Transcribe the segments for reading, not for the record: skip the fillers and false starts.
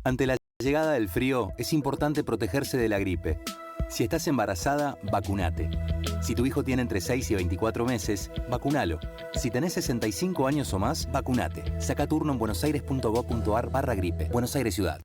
Ante la llegada del frío, es importante protegerse de la gripe. Si estás embarazada, vacunate. Si tu hijo tiene entre 6 y 24 meses, vacunalo. Si tenés 65 años o más, vacunate. Saca turno en buenosaires.gov.ar/gripe. Buenos Aires Ciudad.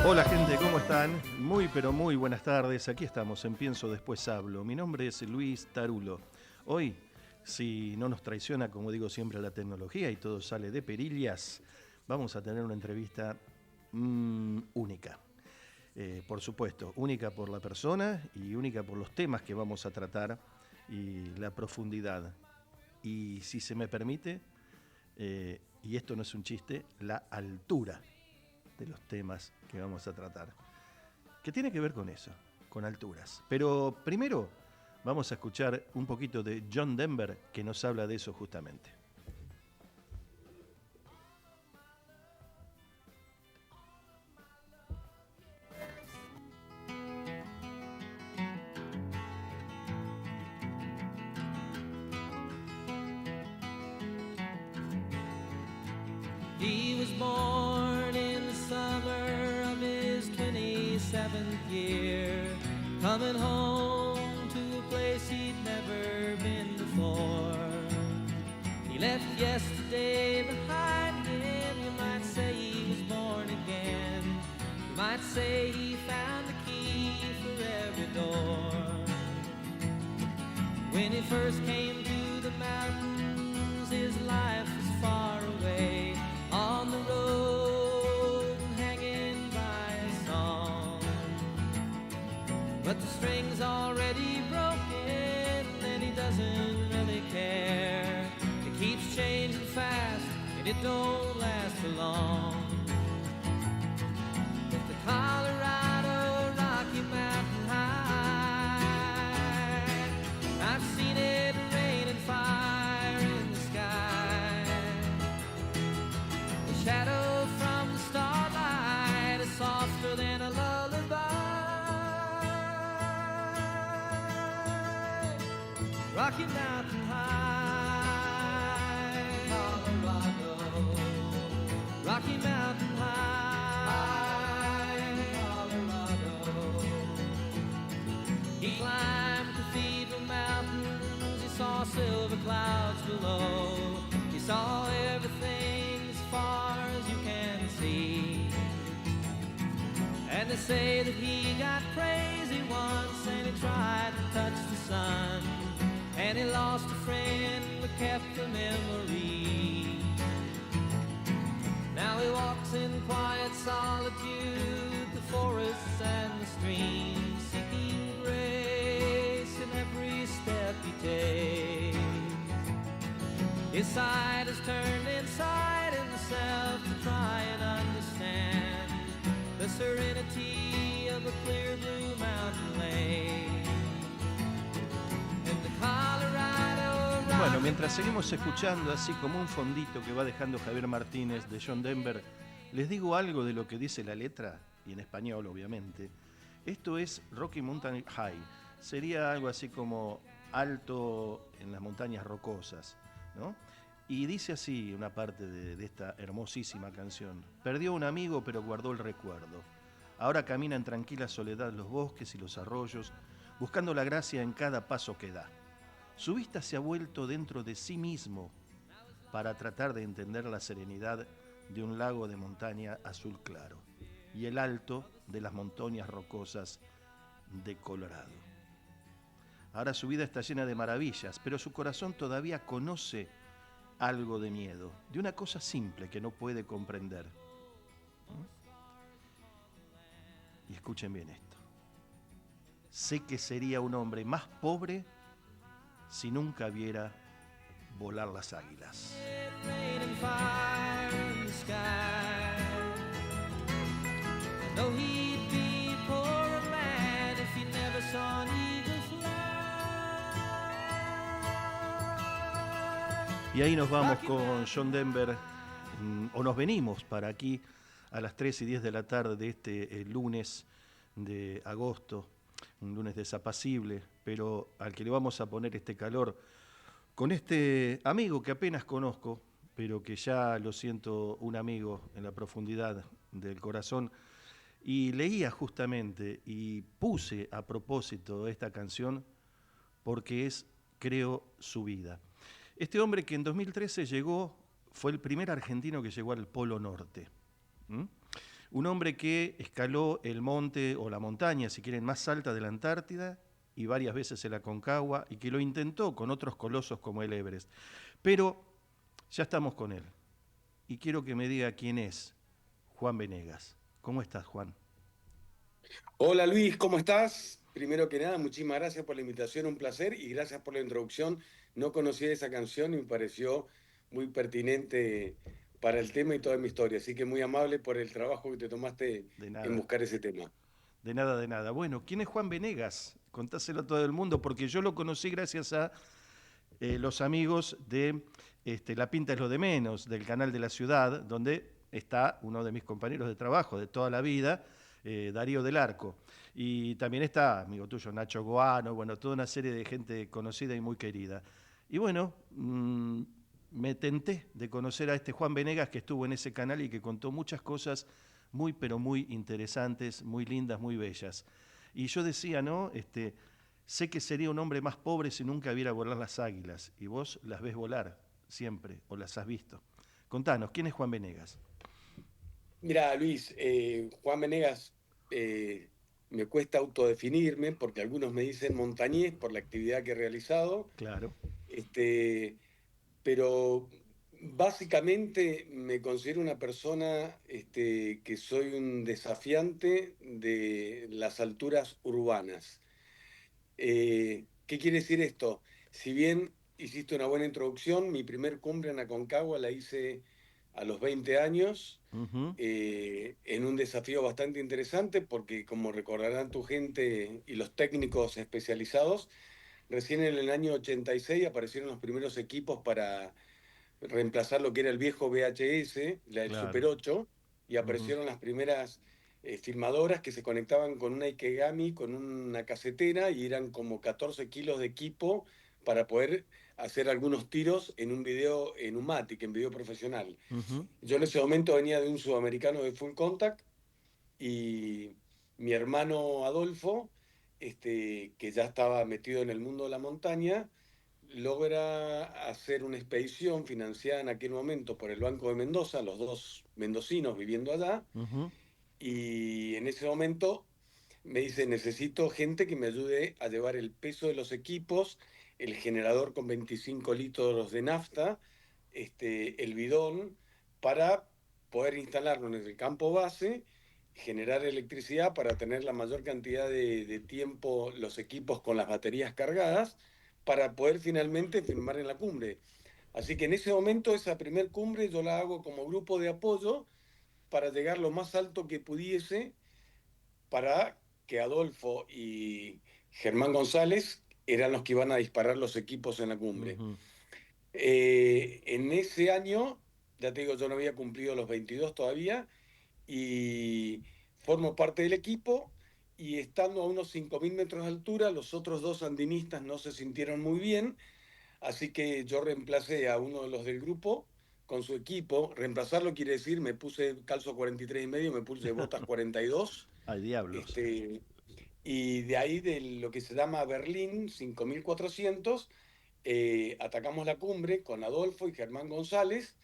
Hola gente, ¿cómo están? Muy pero muy buenas tardes, aquí estamos en Pienso Después Hablo. Mi nombre es Luis Tarulo. Hoy, si no nos traiciona, como digo siempre, la tecnología y todo sale de perillas, vamos a tener una entrevista única. Por supuesto, única por la persona y única por los temas que vamos a tratar y la profundidad. Y si se me permite, y esto no es un chiste, la altura de los temas que vamos a tratar, que tiene que ver con eso, con alturas. Pero primero vamos a escuchar un poquito de John Denver, que nos habla de eso justamente. He was born in the summer of his 27th year, coming home to a place he'd never been before. He left yesterday behind him. You might say he was born again. You might say he found the key for every door. When he first came to the mountains, his life was far away, on the road, hanging by a song. But the string's already broken, and he doesn't really care. It keeps changing fast, and it don't last for long. It's the Colorado Rocky Mountain High. I've seen it rain and fire in the sky. The shadow from the starlight is softer than a lullaby. Rocky Mountain High, Colorado. Rocky Mountain High, Colorado. He climbed Cathedral Mountains, he saw silver clouds below. He saw everything as far as you can see. And they say that he got crazy once, and he tried to touch the sun, and he lost a friend but kept the memory. Now he walks in quiet solitude, the forests and the streams, seeking grace in every step he takes. His side is turned inside himself to try and understand the serenity of a clear blue mountain lake. In the Colorado Rocky. Bueno, mientras seguimos escuchando así como un fondito que va dejando Javier Martínez de John Denver, les digo algo de lo que dice la letra, y en español obviamente. Esto es Rocky Mountain High. Sería algo así como alto en las montañas rocosas, ¿no? Y dice así una parte de esta hermosísima canción. Perdió un amigo pero guardó el recuerdo. Ahora camina en tranquila soledad los bosques y los arroyos, buscando la gracia en cada paso que da. Su vista se ha vuelto dentro de sí mismo para tratar de entender la serenidad de un lago de montaña azul claro y el alto de las montañas rocosas de Colorado. Ahora su vida está llena de maravillas, pero su corazón todavía conoce algo de miedo, de una cosa simple que no puede comprender. Y escuchen bien esto. Sé que sería un hombre más pobre si nunca viera volar las águilas. Y ahí nos vamos con John Denver, o nos venimos para aquí a las 3:10 de la tarde de este lunes de agosto, un lunes desapacible, pero al que le vamos a poner este calor, con este amigo que apenas conozco, pero que ya lo siento un amigo en la profundidad del corazón, y leía justamente y puse a propósito esta canción porque es, creo, su vida. Este hombre que en 2013 llegó, fue el primer argentino que llegó al Polo Norte. Un hombre que escaló el monte o la montaña, si quieren, más alta de la Antártida y varias veces el Aconcagua, y que lo intentó con otros colosos como el Everest. Pero ya estamos con él. Y quiero que me diga quién es Juan Venegas. ¿Cómo estás, Juan? Hola Luis, ¿cómo estás? Primero que nada, muchísimas gracias por la invitación, un placer y gracias por la introducción. No conocía esa canción y me pareció muy pertinente para el tema y toda mi historia, así que muy amable por el trabajo que te tomaste De en nada. buscar ese tema. De nada, de nada. Bueno, ¿quién es Juan Venegas? Contáselo a todo el mundo, porque yo lo conocí gracias a los amigos de La Pinta es lo de menos, del canal de la ciudad, donde está uno de mis compañeros de trabajo de toda la vida, Darío del Arco. Y también está, amigo tuyo, Nacho Goano, bueno, toda una serie de gente conocida y muy querida. Y bueno, me tenté de conocer a este Juan Venegas que estuvo en ese canal y que contó muchas cosas muy, pero muy interesantes, muy lindas, muy bellas. Y yo decía, ¿no? Sé que sería un hombre más pobre si nunca viera volar las águilas, y vos las ves volar siempre, o las has visto. Contanos, ¿quién es Juan Venegas? Mira, Luis, Juan Venegas, me cuesta autodefinirme porque algunos me dicen montañés por la actividad que he realizado. Claro. Este, pero básicamente me considero una persona que soy un desafiante de las alturas urbanas. ¿Qué quiere decir esto? Si bien hiciste una buena introducción, mi primer cumbre en Aconcagua la hice a los 20 años, Ujú. en un desafío bastante interesante porque, como recordarán tu gente y los técnicos especializados, recién en el año 86 aparecieron los primeros equipos para reemplazar lo que era el viejo VHS, el Claro. Super 8, y Ujú. aparecieron las primeras filmadoras que se conectaban con una Ikegami, con una casetera, y eran como 14 kilos de equipo para poder hacer algunos tiros en un video en Umatic, en video profesional. Ujú. Yo en ese momento venía de un sudamericano de Full Contact y mi hermano Adolfo, que ya estaba metido en el mundo de la montaña, logra hacer una expedición financiada en aquel momento por el Banco de Mendoza, los dos mendocinos viviendo allá, Ujú. y en ese momento me dice, necesito gente que me ayude a llevar el peso de los equipos, el generador con 25 litros de nafta, el bidón, para poder instalarlo en el campo base, generar electricidad para tener la mayor cantidad de tiempo los equipos con las baterías cargadas, para poder finalmente firmar en la cumbre. Así que en ese momento, esa primer cumbre yo la hago como grupo de apoyo para llegar lo más alto que pudiese, para que Adolfo y Germán González eran los que iban a disparar los equipos en la cumbre. Ujú. En ese año, ya te digo, yo no había cumplido los 22 todavía, y formo parte del equipo, y estando a unos 5.000 metros de altura, los otros dos andinistas no se sintieron muy bien, así que yo reemplacé a uno de los del grupo con su equipo. Reemplazarlo quiere decir, me puse calzo 43,5, me puse botas 42. Ay, diablos. Y de ahí, de lo que se llama Berlín, 5400, atacamos la cumbre con Adolfo y Germán González,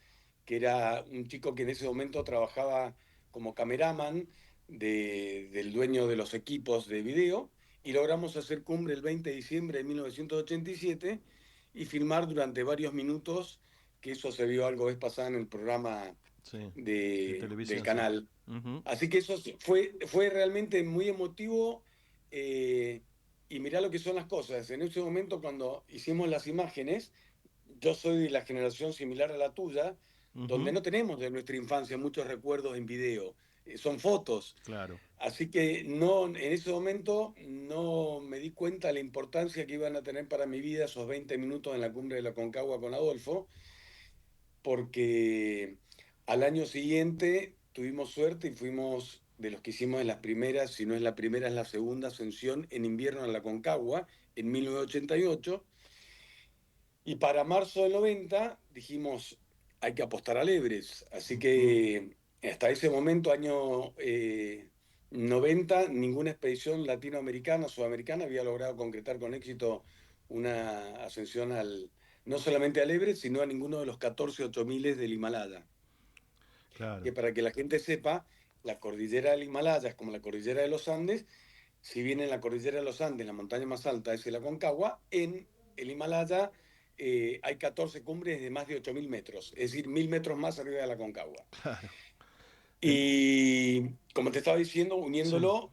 que era un chico que en ese momento trabajaba como cameraman del dueño de los equipos de video, y logramos hacer cumbre el 20 de diciembre de 1987 y filmar durante varios minutos, que eso se vio algo vez pasada en el programa Sí, de del televisión, sí. canal. Ujú. Así que eso fue realmente muy emotivo. eh, y mirá lo que son las cosas. En ese momento, cuando hicimos las imágenes, yo soy de la generación similar a la tuya, donde Ujú. no tenemos de nuestra infancia muchos recuerdos en video, son fotos. Claro. Así que no, en ese momento no me di cuenta de la importancia que iban a tener para mi vida esos 20 minutos en la cumbre de la Concagua con Adolfo, porque al año siguiente tuvimos suerte y fuimos de los que hicimos en las primeras, si no es la primera, es la segunda ascensión en invierno en la Concagua, en 1988. Y para marzo del 90 dijimos, hay que apostar al Everest. Así Ujú. que hasta ese momento, año 90, ninguna expedición latinoamericana o sudamericana había logrado concretar con éxito una ascensión no solamente al Everest, sino a ninguno de los 14 8000 del Himalaya. Claro. Que para que la gente sepa, la cordillera del Himalaya es como la cordillera de los Andes. Si bien en la cordillera de los Andes la montaña más alta es el Aconcagua, en el Himalaya hay 14 cumbres de más de 8000 metros, es decir, 1000 metros más arriba de la Aconcagua. Claro. El- Y como te estaba diciendo, sí. uniéndolo,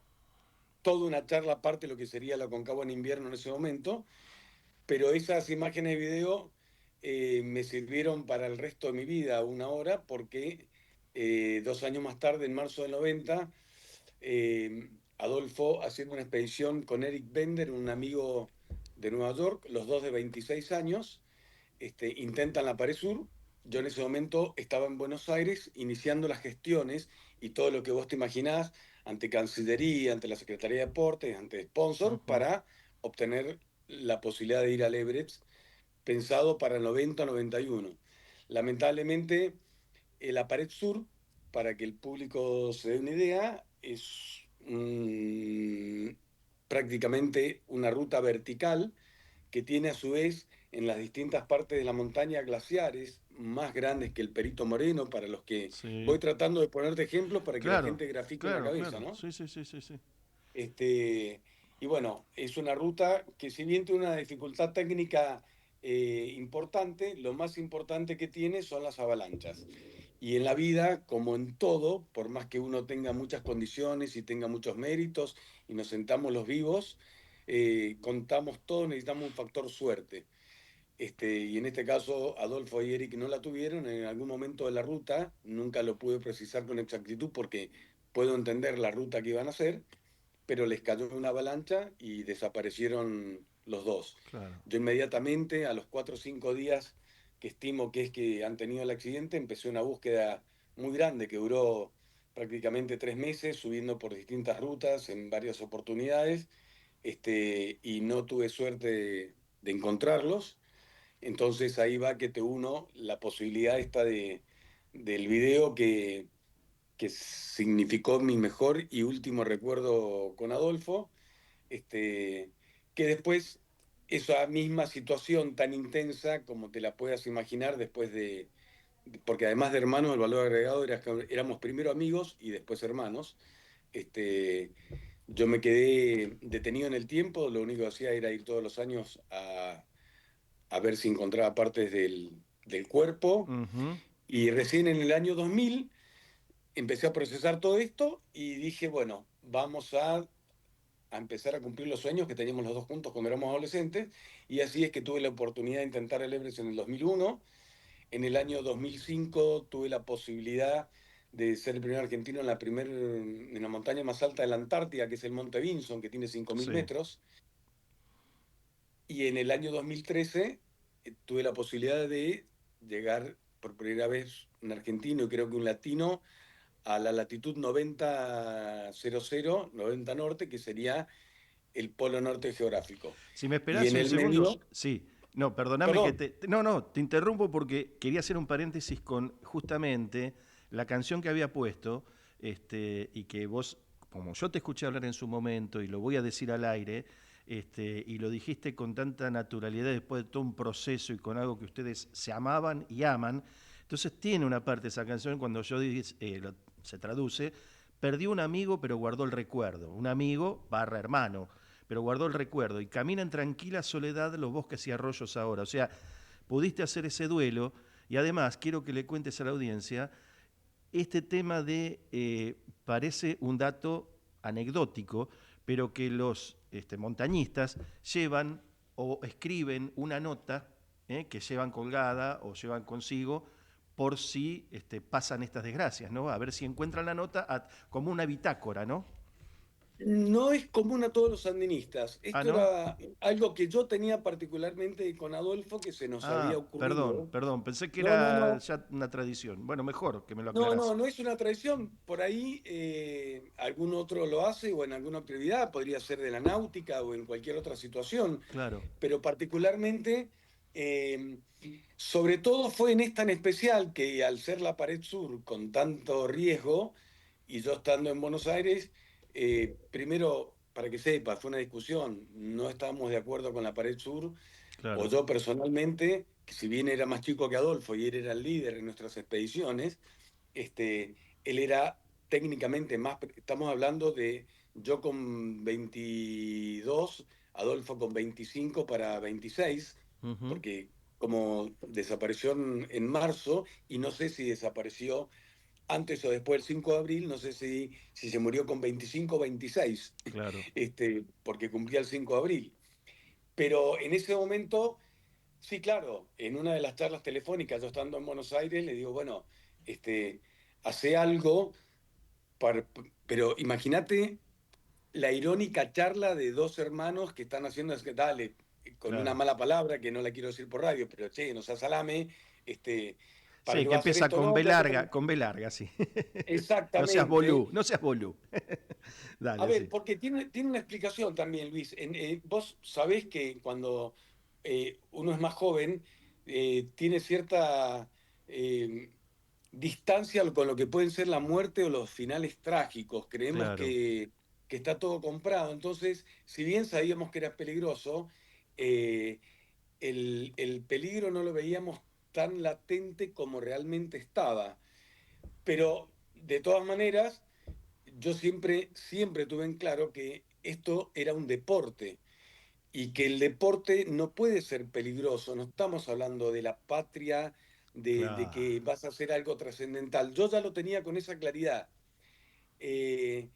toda una charla aparte de lo que sería la Aconcagua en invierno en ese momento, pero esas imágenes de video me sirvieron para el resto de mi vida, una hora, porque 2 años más tarde, en marzo del 90, Adolfo haciendo una expedición con Eric Bender, un amigo de Nueva York, los dos de 26 años, intentan la Pared Sur. Yo en ese momento estaba en Buenos Aires iniciando las gestiones y todo lo que vos te imaginás ante Cancillería, ante la Secretaría de Deportes, ante sponsor, Ujú. para obtener la posibilidad de ir al Everest, pensado para el 90-91. Lamentablemente, la Pared Sur, para que el público se dé una idea, es prácticamente una ruta vertical que tiene a su vez en las distintas partes de la montaña glaciares más grandes que el Perito Moreno, para los que Sí. voy tratando de ponerte ejemplos para que la Claro. gente grafique en la Claro, cabeza, claro. ¿no? Sí, sí, sí, sí, sí. Este, y bueno, es una ruta que, si bien tiene una dificultad técnica importante, lo más importante que tiene son las avalanchas. Y en la vida, como en todo, por más que uno tenga muchas condiciones y tenga muchos méritos y nos sentamos los vivos, contamos todos, necesitamos un factor suerte. Y en este caso, Adolfo y Eric no la tuvieron en algún momento de la ruta, nunca lo pude precisar con exactitud porque puedo entender la ruta que iban a hacer, pero les cayó una avalancha y desaparecieron los dos. Claro. Yo inmediatamente, a los 4 o 5 días que estimo que es que han tenido el accidente, empecé una búsqueda muy grande que duró prácticamente 3 meses, subiendo por distintas rutas en varias oportunidades, y no tuve suerte de encontrarlos. Entonces ahí va que te uno la posibilidad esta del video que significó mi mejor y último recuerdo con Adolfo, este, que después esa misma situación tan intensa como te la puedas imaginar después porque además de hermanos, el valor agregado era que éramos primero amigos y después hermanos. este, yo me quedé detenido en el tiempo, lo único que hacía era ir todos los años a ver si encontraba partes del cuerpo, Ujú. y recién en el año 2000 empecé a procesar todo esto y dije, bueno, vamos a empezar a cumplir los sueños que teníamos los dos juntos cuando éramos adolescentes, y así es que tuve la oportunidad de intentar el Everest en el 2001. En el año 2005 tuve la posibilidad de ser el primer argentino en la montaña más alta de la Antártida, que es el Monte Vinson, que tiene 5000 Sí. metros. Y en el año 2013 tuve la posibilidad de llegar por primera vez un argentino y creo que un latino a la latitud 9000, 90 norte, que sería el polo norte geográfico. Si me Y esperás en un el segundo, medio, sí. No, perdóname que Perdón. te interrumpo porque quería hacer un paréntesis con justamente la canción que había puesto, y que vos, como yo te escuché hablar en su momento y lo voy a decir al aire, y lo dijiste con tanta naturalidad después de todo un proceso y con algo que ustedes se amaban y aman. Entonces tiene una parte de esa canción cuando yo se traduce, perdió un amigo pero guardó el recuerdo, un amigo barra hermano, pero guardó el recuerdo y camina en tranquila soledad los bosques y arroyos ahora. O sea, pudiste hacer ese duelo y además quiero que le cuentes a la audiencia este tema de, parece un dato anecdótico, pero que los montañistas llevan o escriben una nota, que llevan colgada o llevan consigo por si pasan estas desgracias, ¿no? A ver si encuentran la nota como una bitácora, ¿no? No es común a todos los sandinistas. Ah, Esto ¿no? era algo que yo tenía particularmente con Adolfo, que se nos había Ah, perdón, ocurrido. perdón, pensé que No, no, era no. ya una tradición. Bueno, mejor que me lo No, no, aclarás. no es una tradición. Por ahí algún otro lo hace o en alguna actividad, podría ser de la náutica o en cualquier otra situación, Claro. pero particularmente, eh, sobre todo fue en esta en especial que al ser la pared sur con tanto riesgo y yo estando en Buenos Aires, primero, para que sepa, fue una discusión, no estábamos de acuerdo con la pared sur, o Claro. yo personalmente, que si bien era más chico que Adolfo y él era el líder en nuestras expediciones, él era técnicamente más, estamos hablando de yo con 22, Adolfo con 25 para 26, Ujú. porque como desapareció en marzo y no sé si desapareció antes o después del 5 de abril, no sé si se murió con 25 o 26, Claro. porque cumplía el 5 de abril. Pero en ese momento, sí, claro, en una de las charlas telefónicas, yo estando en Buenos Aires, le digo, bueno, este, hace algo, para- pero imagínate la irónica charla de dos hermanos que están haciendo, es que dale, con una Claro. mala palabra que no la quiero decir por radio, pero che, no seas salame, este, ¿para Sí, qué que va a hacer empieza esto? No, ya sé cómo. Con B larga, sí. No seas Exactamente. bolú, no seas bolú. A Dale, ver, sí. porque tiene una explicación también, Luis. Vos sabés que cuando uno es más joven, tiene cierta eh, distancia con lo que pueden ser la muerte o los finales trágicos. Creemos Claro. que está todo comprado. Entonces, si bien sabíamos que era peligroso, eh, el peligro no lo veíamos tan latente como realmente estaba. Pero, de todas maneras, yo siempre tuve en claro que esto era un deporte y que el deporte no puede ser peligroso. No estamos hablando de la patria, de Claro. que vas a hacer algo trascendental. Yo ya lo tenía con esa claridad. Eh,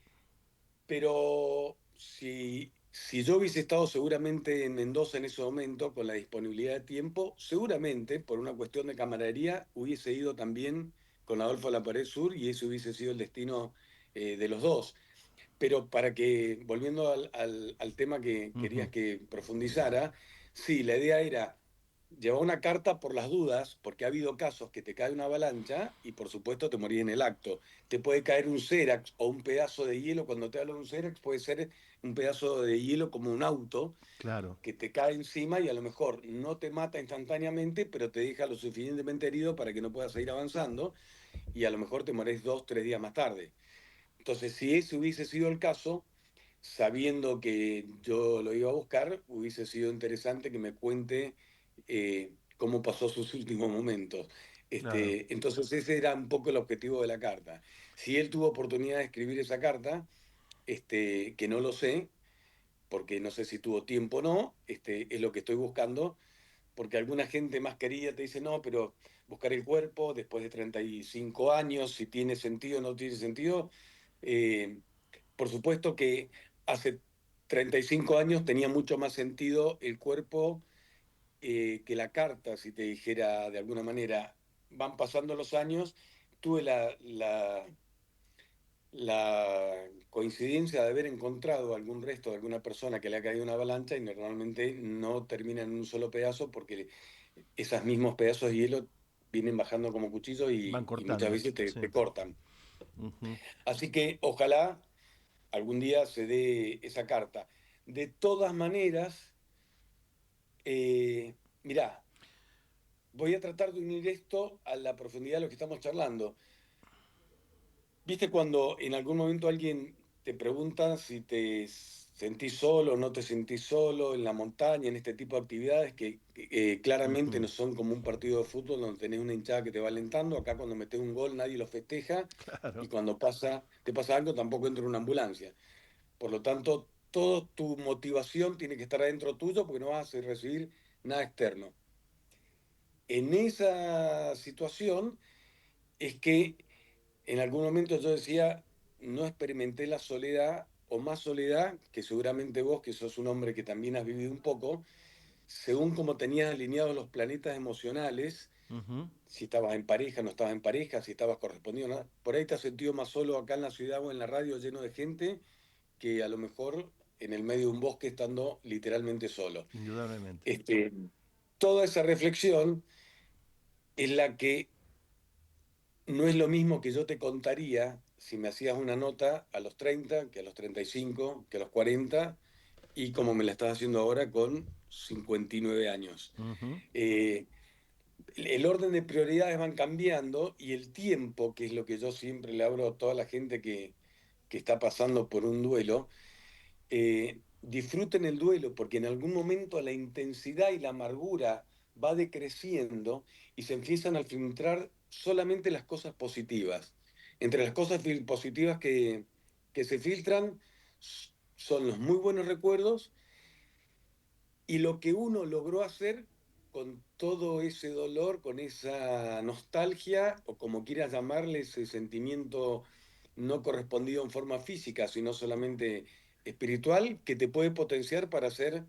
pero si yo hubiese estado seguramente en Mendoza en ese momento, con la disponibilidad de tiempo, seguramente, por una cuestión de camaradería, hubiese ido también con Adolfo a la Pared Sur y ese hubiese sido el destino de los dos. Pero para que, volviendo al tema que Ujú. querías que profundizara, sí, la idea era llevar una carta por las dudas, porque ha habido casos que te cae una avalancha y por supuesto te morís en el acto. Te puede caer un Xerax o un pedazo de hielo. Cuando te hablo de un Xerax, puede ser un pedazo de hielo como un auto Claro. que te cae encima y a lo mejor no te mata instantáneamente, pero te deja lo suficientemente herido para que no puedas seguir avanzando y a lo mejor te morís 2, 3 días más tarde. Entonces, si ese hubiese sido el caso, sabiendo que yo lo iba a buscar, hubiese sido interesante que me cuente cómo pasó sus últimos momentos. Claro. Entonces, ese era un poco el objetivo de la carta. Si él tuvo oportunidad de escribir esa carta, que no lo sé, porque no sé si tuvo tiempo o no, es lo que estoy buscando, porque alguna gente más querida te dice, no, pero buscar el cuerpo después de 35 años, si tiene sentido o no tiene sentido. Eh, por supuesto que hace 35 años tenía mucho más sentido el cuerpo que la carta, si te dijera de alguna manera. Van pasando los años, tuve la coincidencia de haber encontrado algún resto de alguna persona que le ha caído una avalancha y normalmente no termina en un solo pedazo porque esos mismos pedazos de hielo vienen bajando como cuchillos Van y muchas cortando, veces sí. te cortan. Ujú. Así que ojalá algún día se dé esa carta. De todas maneras, eh, Mirá, voy a tratar de unir esto a la profundidad de lo que estamos charlando. ¿Viste cuando en algún momento alguien te pregunta si te sentís solo o no te sentís solo en la montaña, en este tipo de actividades que claramente no Ujú. son como un partido de fútbol donde tenés una hinchada que te va alentando? Acá cuando metés un gol nadie lo festeja y Claro, cuando te pasa algo tampoco entra una ambulancia. Por lo tanto, toda tu motivación tiene que estar adentro tuyo porque no vas a recibir nada externo. En esa situación es que en algún momento yo decía, no experimenté la soledad o más soledad que seguramente vos, que sos un hombre que también has vivido un poco, según cómo tenías alineados los planetas emocionales, ujú, si estabas en pareja, no estabas en pareja, si estabas correspondido, ¿no? Por ahí te has sentido más solo acá en la ciudad o en la radio lleno de gente que a lo mejor en el medio de un bosque estando literalmente solo. indudablemente. Este, toda esa reflexión es la que no es lo mismo que yo te contaría si me hacías una nota a los 30, que a los 35, que a los 40, y como me la estás haciendo ahora con 59 años. Ujú. Eh, el orden de prioridades van cambiando y el tiempo, que es lo que yo siempre le abro a toda la gente que está pasando por un duelo, disfruten el duelo porque en algún momento la intensidad y la amargura va decreciendo y se empiezan a filtrar solamente las cosas positivas. Entre las cosas positivas que se filtran son los muy buenos recuerdos y lo que uno logró hacer con todo ese dolor, con esa nostalgia, o como quieras llamarle, ese sentimiento no correspondido en forma física, sino solamente espiritual, que te puede potenciar para hacer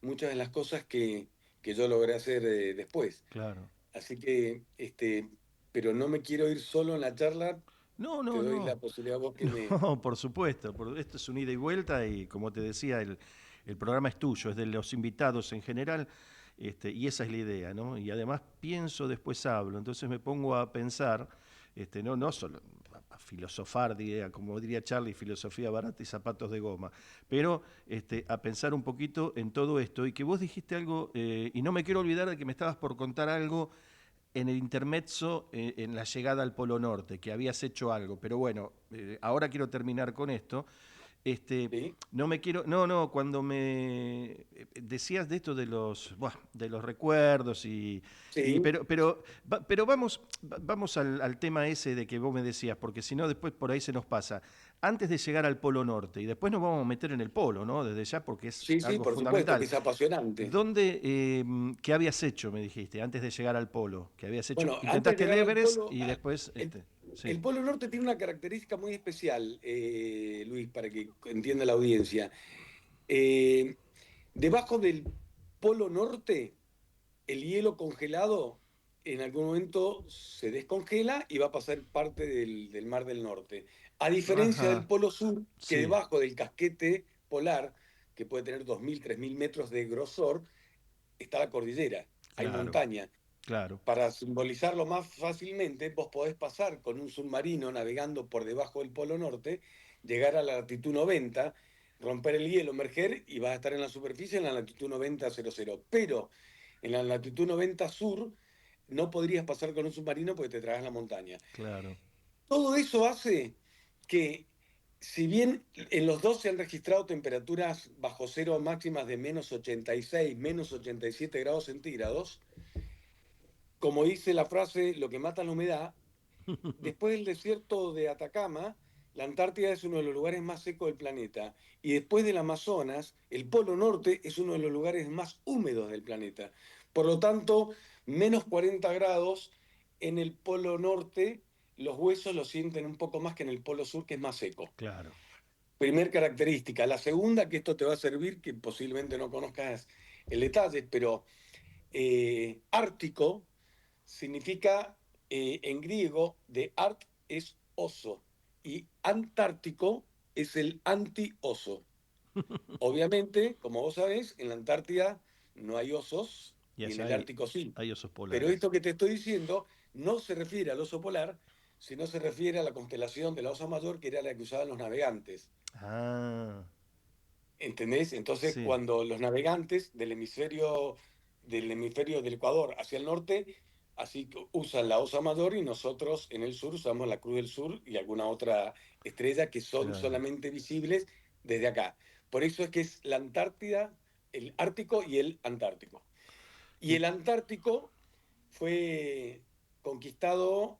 muchas de las cosas que yo logré hacer después. Claro. Así que, pero no me quiero ir solo en la charla, No, te no, doy la no. posibilidad a vos que me... No, por supuesto. Esto es un ida y vuelta y como te decía, el programa es tuyo, es de los invitados en general, y esa es la idea, ¿no? Y además pienso, después hablo. Entonces me pongo a pensar, no solo a filosofar, como diría Charlie, filosofía barata y zapatos de goma, pero a pensar un poquito en todo esto y que vos dijiste algo, y no me quiero olvidar de que me estabas por contar algo en el intermezzo, en la llegada al Polo Norte, que habías hecho algo, pero bueno, ahora quiero terminar con esto. ¿Sí? No me quiero, no, cuando me decías de esto de de los recuerdos Sí, pero vamos al tema ese de que vos me decías, porque si no después por ahí se nos pasa. Antes de llegar al Polo Norte y después nos vamos a meter en el Polo, ¿no? Desde ya porque es sí, sí, algo por supuesto que fundamental. es apasionante. ¿Qué habías hecho, me dijiste, antes de llegar al polo? ¿Qué habías hecho? Bueno, antes de Intentaste el llegar al Everest polo, y después, el, sí. el Polo Norte tiene una característica muy especial, Luis, para que entienda la audiencia. Eh, debajo del Polo Norte, el hielo congelado en algún momento se descongela y va a pasar parte del Mar del Norte. A diferencia del Ajá, Polo Sur, que sí, debajo del casquete polar, que puede tener 2.000, 3.000 metros de grosor, está la cordillera, hay claro, montaña. claro. Para simbolizarlo más fácilmente, vos podés pasar con un submarino navegando por debajo del Polo Norte, llegar a la latitud 90, romper el hielo, emerger y vas a estar en la superficie en la latitud 90,00. Pero en la latitud 90 sur no podrías pasar con un submarino porque te tragas la montaña. Claro. Todo eso hace que, si bien en los dos se han registrado temperaturas bajo cero máximas de -86, -87 grados centígrados, como dice la frase, lo que mata la humedad, después del desierto de Atacama, la Antártida es uno de los lugares más secos del planeta. Y después del Amazonas, el Polo Norte es uno de los lugares más húmedos del planeta. Por lo tanto, -40 grados en el Polo Norte, los huesos lo sienten un poco más que en el Polo Sur, que es más seco. Claro. Primer característica. La segunda, que esto te va a servir, que posiblemente no conozcas el detalle, pero ártico significa en griego, de art es oso y antártico es el anti-oso. Obviamente, como vos sabés, en la Antártida no hay osos Y y en allá el Ártico sí. hay osos Pero polares. esto que te estoy diciendo no se refiere al oso polar, sino se refiere a la constelación de la Osa Mayor, que era la que usaban los navegantes. Ah, ¿Entendés? Entonces, sí, cuando los navegantes del hemisferio del hemisferio del Ecuador hacia el norte, así que usan la Osa Mayor y nosotros en el sur usamos la Cruz del Sur y alguna otra estrella que son Claro. solamente visibles desde acá. Por eso es que es la Antártida, el Ártico y el Antártico. Y Y el Antártico fue conquistado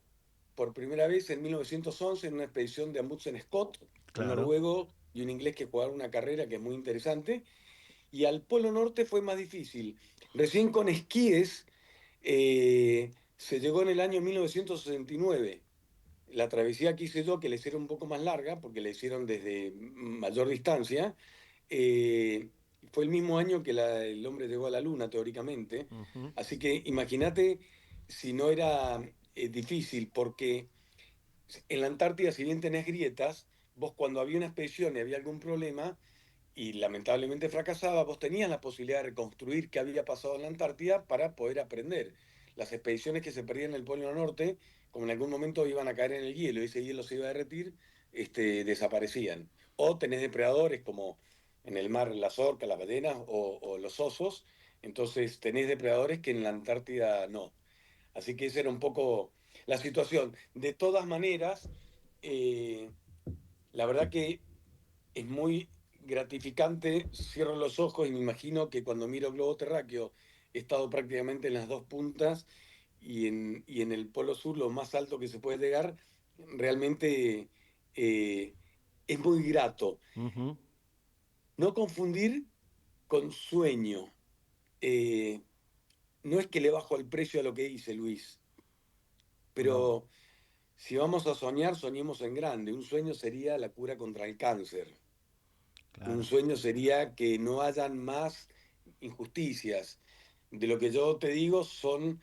por primera vez en 1911 en una expedición de Amundsen Scott, un claro, noruego y un inglés que jugaron una carrera que es muy interesante. Y al Polo Norte fue más difícil. Recién con esquíes se llegó en el año 1969. La travesía que hice yo, que le hicieron un poco más larga, porque la hicieron desde mayor distancia, eh, fue el mismo año que el hombre llegó a la Luna, teóricamente. ujú, Así que imagínate si no era difícil, porque en la Antártida, si bien tenés grietas, vos cuando había una expedición y había algún problema, y lamentablemente fracasaba, vos tenías la posibilidad de reconstruir qué había pasado en la Antártida para poder aprender. Las expediciones que se perdían en el Polo Norte, como en algún momento iban a caer en el hielo y ese hielo se iba a derretir, desaparecían. O tenés depredadores como en el mar las orcas, las ballenas o los osos, entonces tenés depredadores que en la Antártida no. Así que esa era un poco la situación. De todas maneras, eh, la verdad que es muy gratificante, cierro los ojos y me imagino que cuando miro el globo terráqueo he estado prácticamente en las dos puntas y en el polo sur, lo más alto que se puede llegar, realmente eh, es muy grato. ujú, No confundir con sueño. Eh, no es que le bajo el precio a lo que dice Luis, no, pero si vamos a soñar, soñemos en grande. Un sueño sería la cura contra el cáncer. Un claro. sueño sería que no hayan más injusticias. De lo que yo te digo son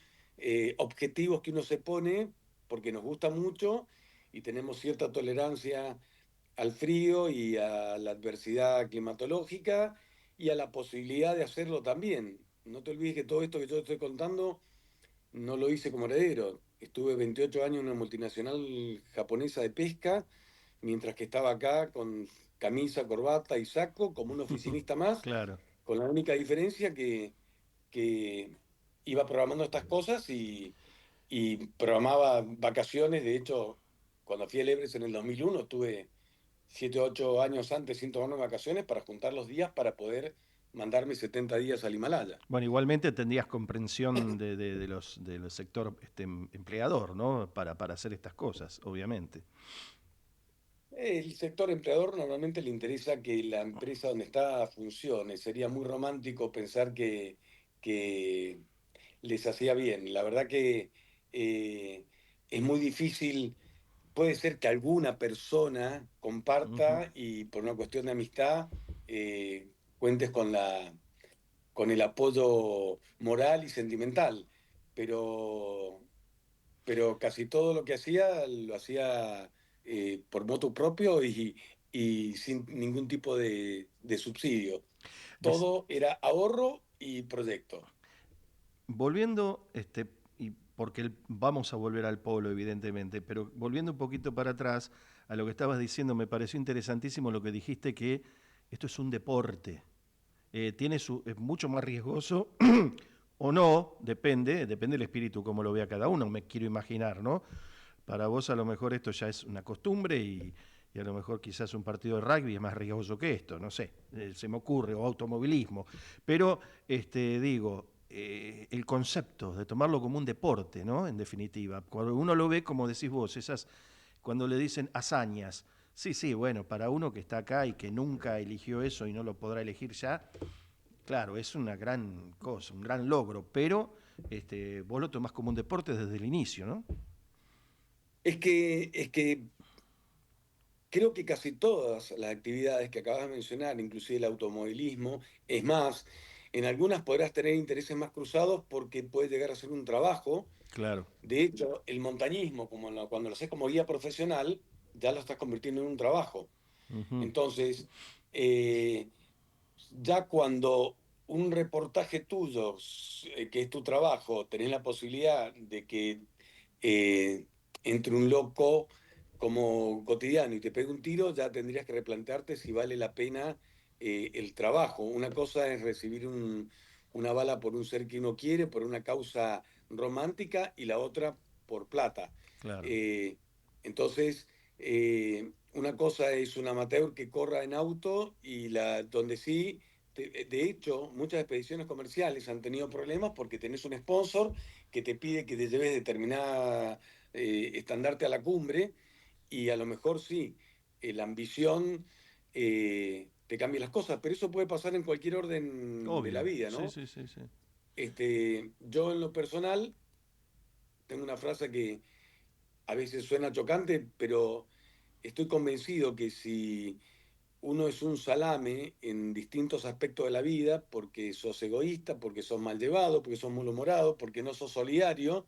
objetivos que uno se pone porque nos gusta mucho y tenemos cierta tolerancia al frío y a la adversidad climatológica y a la posibilidad de hacerlo también. No te olvides que todo esto que yo te estoy contando no lo hice como heredero. Estuve 28 años en una multinacional japonesa de pesca, mientras que estaba acá con camisa, corbata y saco, como un oficinista más, Claro. con la única diferencia que iba programando estas cosas y programaba vacaciones. De hecho, cuando fui a Everest en el 2001, estuve 7 o 8 años antes sin tomarme vacaciones para juntar los días para poder mandarme 70 días al Himalaya. Bueno, igualmente tendrías comprensión del sector empleador, ¿no? Para hacer estas cosas, obviamente. El sector empleador normalmente le interesa que la empresa donde está funcione. Sería muy romántico pensar que les hacía bien. La verdad que eh, es muy difícil. Puede ser que alguna persona Ujú. comparta y por una cuestión de amistad cuentes con con el apoyo moral y sentimental. Pero pero casi todo lo que hacía lo hacía por motu propio y sin ningún tipo de subsidio. Des- Todo era ahorro y proyecto. Volviendo, y porque vamos a volver al polo, evidentemente, pero volviendo un poquito para atrás a lo que estabas diciendo, me pareció interesantísimo lo que dijiste que esto es un deporte. Es mucho más riesgoso o no, depende del espíritu como lo vea cada uno, me quiero imaginar, ¿no? Para vos a lo mejor esto ya es una costumbre y a lo mejor quizás un partido de rugby es más riesgoso que esto, no sé, se me ocurre, o automovilismo. Pero digo, el concepto de tomarlo como un deporte, ¿no? En definitiva, cuando uno lo ve, como decís vos, cuando le dicen hazañas, sí, sí, bueno, para uno que está acá y que nunca eligió eso y no lo podrá elegir ya, claro, es una gran cosa, un gran logro, pero vos lo tomás como un deporte desde el inicio, ¿no? Es que creo que casi todas las actividades que acabas de mencionar, inclusive el automovilismo, es más, en algunas podrás tener intereses más cruzados porque puede llegar a ser un trabajo. Claro. De hecho, el montañismo, cuando lo haces como guía profesional, ya lo estás convirtiendo en un trabajo. Ujú. Entonces, eh, ya cuando un reportaje tuyo, que es tu trabajo, tenés la posibilidad de que eh, entre un loco como cotidiano y te pegue un tiro, ya tendrías que replantearte si vale la pena el trabajo. Una cosa es recibir una bala por un ser que uno quiere, por una causa romántica, y la otra por plata. Claro. Entonces, una cosa es un amateur que corra en auto y donde sí, de hecho, muchas expediciones comerciales han tenido problemas porque tenés un sponsor que te pide que te lleves determinada estandarte a la cumbre, y a lo mejor sí, la ambición te cambia las cosas, pero eso puede pasar en cualquier orden de la Obvio. vida, Sí, ¿no? sí, sí, sí. Yo en lo personal tengo una frase que a veces suena chocante, pero estoy convencido que si uno es un salame en distintos aspectos de la vida, porque sos egoísta, porque sos mal llevado, porque sos malhumorado, porque no sos solidario,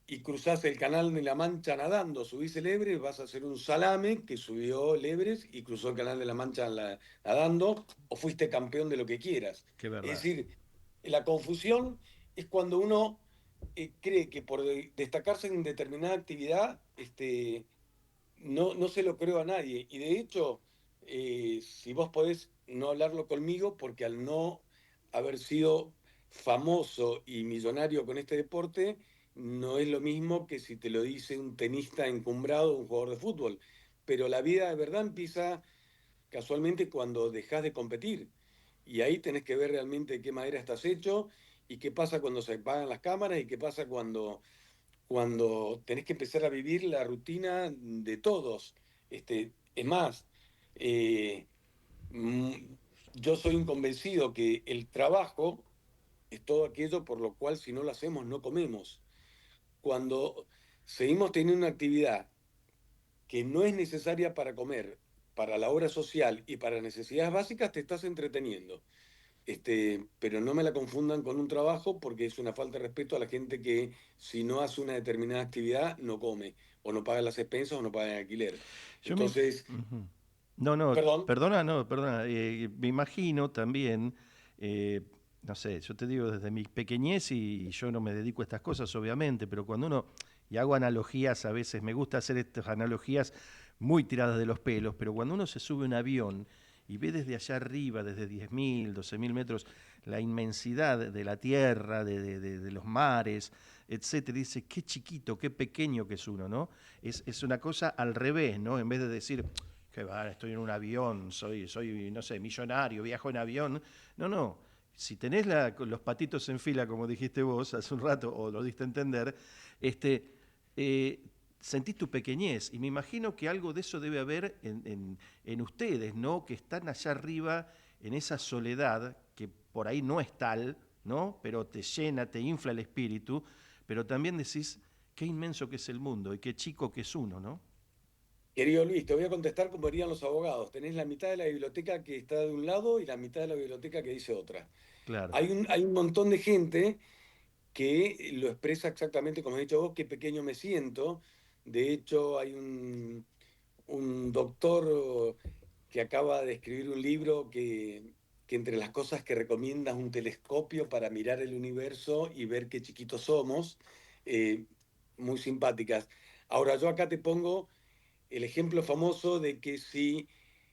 y cruzás el canal de la Mancha nadando, subís el Ebre, vas a ser un salame que subió el Everest y cruzó el canal de la Mancha nadando, o fuiste campeón de lo que quieras. Qué Es verdad. decir, la confusión es cuando uno cree que por destacarse en determinada actividad, no se lo creo a nadie. Y de hecho, si vos podés no hablarlo conmigo, porque al no haber sido famoso y millonario con este deporte, no es lo mismo que si te lo dice un tenista encumbrado o un jugador de fútbol. Pero la vida de verdad empieza casualmente cuando dejas de competir. Y ahí tenés que ver realmente de qué manera estás hecho, y qué pasa cuando se apagan las cámaras, y qué pasa cuando tenés que empezar a vivir la rutina de todos. Es más, eh, mm, yo soy un convencido que el trabajo es todo aquello por lo cual, si no lo hacemos, no comemos. Cuando seguimos teniendo una actividad que no es necesaria para comer, para la obra social y para necesidades básicas, te estás entreteniendo. Pero no me la confundan con un trabajo, porque es una falta de respeto a la gente que, si no hace una determinada actividad, no come, o no paga las expensas, o no paga el alquiler. Yo me... Entonces, Ujú. No, no, perdón, perdona, no, perdona. Me imagino también, eh, no sé, yo te digo desde mi pequeñez y yo no me dedico a estas cosas, obviamente, pero cuando uno, y hago analogías, a veces me gusta hacer estas analogías muy tiradas de los pelos, pero cuando uno se sube a un avión y ve desde allá arriba, desde 10.000, 12.000 metros, la inmensidad de la tierra, de los mares, etcétera, y dice, qué chiquito, qué pequeño que es uno, ¿no? Es una cosa al revés, ¿no? En vez de decir, que va, estoy en un avión, soy, no sé, millonario, viajo en avión. No, no. Si tenés los patitos en fila, como dijiste vos hace un rato, o lo diste a entender, este, eh, sentís tu pequeñez. Y me imagino que algo de eso debe haber en ustedes, ¿no? Que están allá arriba en esa soledad, que por ahí no es tal, ¿no? Pero te llena, te infla el espíritu, pero también decís, qué inmenso que es el mundo y qué chico que es uno, ¿no? querido Luis, te voy a contestar como harían los abogados. Tenés la mitad de la biblioteca que está de un lado y la mitad de la biblioteca que dice otra. Claro. Hay un montón de gente que lo expresa exactamente como has dicho vos, qué pequeño me siento. De hecho, hay un doctor que acaba de escribir un libro que entre las cosas que recomienda es un telescopio para mirar el universo y ver qué chiquitos somos, eh, muy simpáticas. Ahora, yo acá te pongo el ejemplo famoso de que si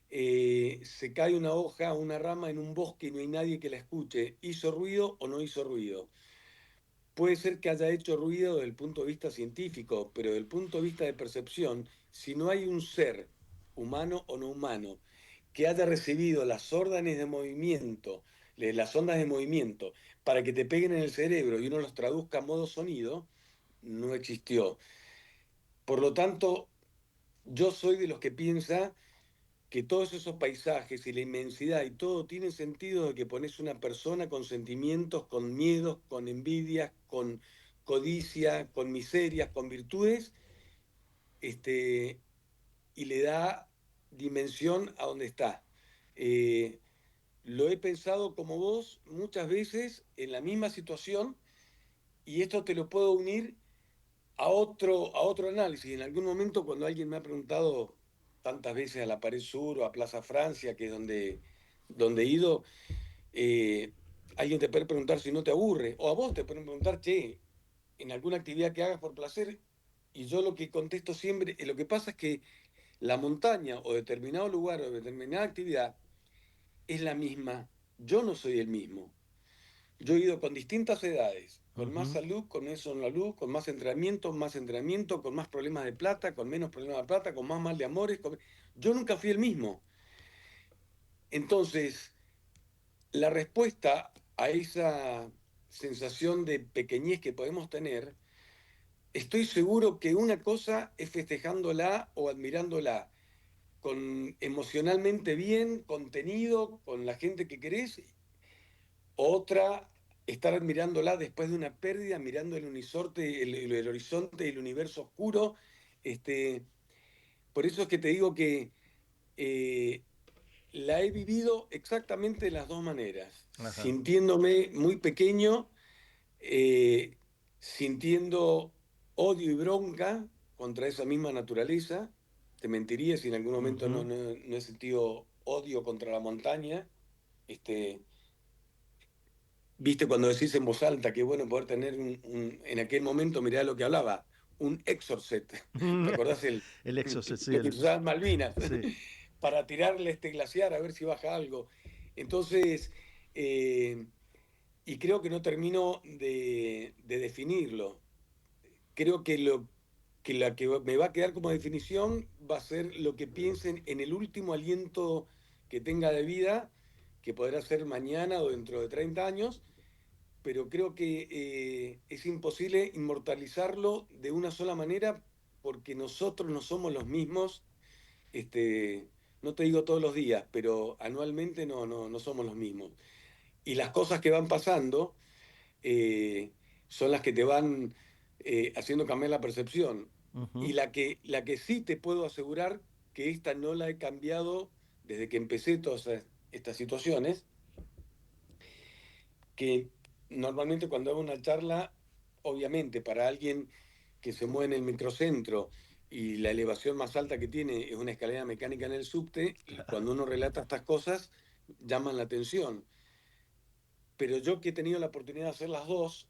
se cae una hoja, una rama en un bosque y no hay nadie que la escuche, ¿hizo ruido o no hizo ruido? Puede ser que haya hecho ruido desde el punto de vista científico, pero desde el punto de vista de percepción, si no hay un ser, humano o no humano, que haya recibido las órdenes de movimiento, las ondas de movimiento, para que te peguen en el cerebro y uno los traduzca a modo sonido, no existió. Por lo tanto, yo soy de los que piensa que todos esos paisajes y la inmensidad y todo tiene sentido de que pones una persona con sentimientos, con miedos, con envidias, con codicia, con miserias, con virtudes, este, y le da dimensión a donde está. Eh, lo he pensado como vos muchas veces en la misma situación, y esto te lo puedo unir a otro análisis. En algún momento, cuando alguien me ha preguntado tantas veces a la Pared Sur o a Plaza Francia, que es donde he ido, eh, alguien te puede preguntar si no te aburre, o a vos te pueden preguntar, che, en alguna actividad que hagas por placer, y yo lo que contesto siempre, lo que pasa es que la montaña o determinado lugar o determinada actividad es la misma, yo no soy el mismo. yo he ido con distintas edades, con más salud, con menos salud, con más entrenamiento, con más problemas de plata, con menos problemas de plata, con más mal de amores. Yo nunca fui el mismo. Entonces, la respuesta a esa sensación de pequeñez que podemos tener, estoy seguro que una cosa es festejándola o admirándola emocionalmente bien, contenido, con la gente que querés. Otra, estar admirándola después de una pérdida, mirando el horizonte, el universo oscuro. Por eso es que te digo que la he vivido exactamente de las dos maneras. Ajá. Sintiéndome muy pequeño, sintiendo odio y bronca contra esa misma naturaleza. Te mentiría si en algún momento no he sentido odio contra la montaña. Viste cuando decís en voz alta, qué bueno poder tener en aquel momento, mirá lo que hablaba, un Exocet. ¿Te acordás el Exocet, sí. Lo que usaban Malvinas, sí. para tirarle este glaciar a ver si baja algo. Entonces, y creo que no termino de definirlo. Creo que la que me va a quedar como definición va a ser lo que piensen en el último aliento que tenga de vida, que podrá ser mañana o dentro de 30 años, pero creo que es imposible inmortalizarlo de una sola manera porque nosotros no somos los mismos, no te digo todos los días, pero anualmente no somos los mismos. Y las cosas que van pasando son las que te van haciendo cambiar la percepción. Y la que sí te puedo asegurar que esta no la he cambiado desde que empecé todas estas situaciones, que normalmente cuando hago una charla, obviamente para alguien que se mueve en el microcentro y la elevación más alta que tiene es una escalera mecánica en el subte, y cuando uno relata estas cosas llaman la atención. Pero yo que he tenido la oportunidad de hacer las dos,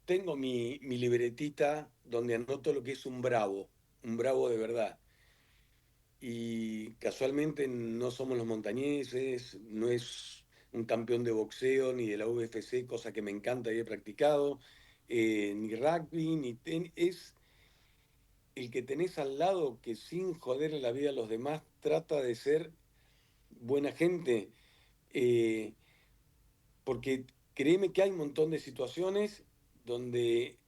tengo mi libretita donde anoto lo que es un bravo de verdad. Y casualmente no somos los montañeses, no es un campeón de boxeo ni de la UFC, cosa que me encanta y he practicado, ni rugby, ni tenis. Es el que tenés al lado que sin joderle la vida a los demás trata de ser buena gente. Porque créeme que hay un montón de situaciones donde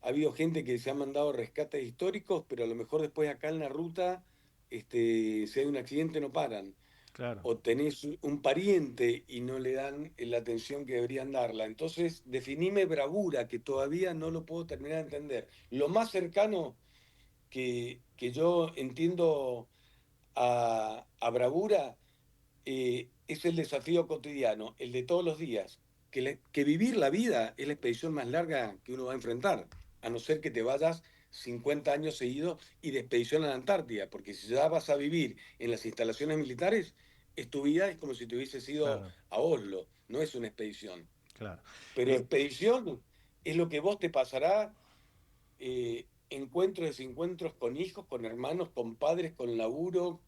ha habido gente que se ha mandado rescates históricos, pero a lo mejor después acá en la ruta, si hay un accidente no paran. Claro. O tenés un pariente y no le dan la atención que deberían darla. Entonces, definime bravura, que todavía no lo puedo terminar de entender. Lo más cercano que yo entiendo a bravura es el desafío cotidiano, el de todos los días. Que vivir la vida es la expedición más larga que uno va a enfrentar, a no ser que te vayas 50 años seguidos y de expedición a la Antártida, porque si ya vas a vivir en las instalaciones militares, tu vida es como si te hubieses ido a Oslo, no es una expedición. Claro. Pero expedición es lo que vos te pasará, encuentros, desencuentros con hijos, con hermanos, con padres, con laburo,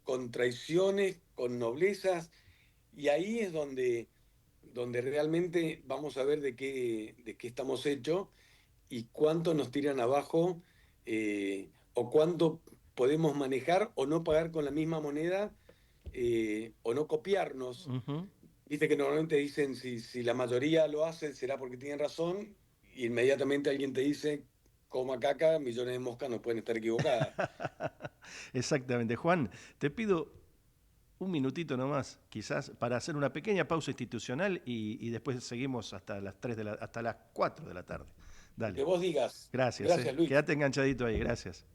con traiciones, con noblezas, y ahí es donde realmente vamos a ver de qué estamos hechos y cuánto nos tiran abajo, o cuánto podemos manejar o no pagar con la misma moneda, o no copiarnos. Viste que normalmente dicen si la mayoría lo hace será porque tienen razón, y inmediatamente alguien te dice coma caca, millones de moscas no pueden estar equivocadas. Exactamente. Juan, te pido un minutito nomás, quizás, para hacer una pequeña pausa institucional y después seguimos hasta las 4 de la tarde. Dale. Que vos digas. Gracias, Luis. Quédate enganchadito ahí, gracias.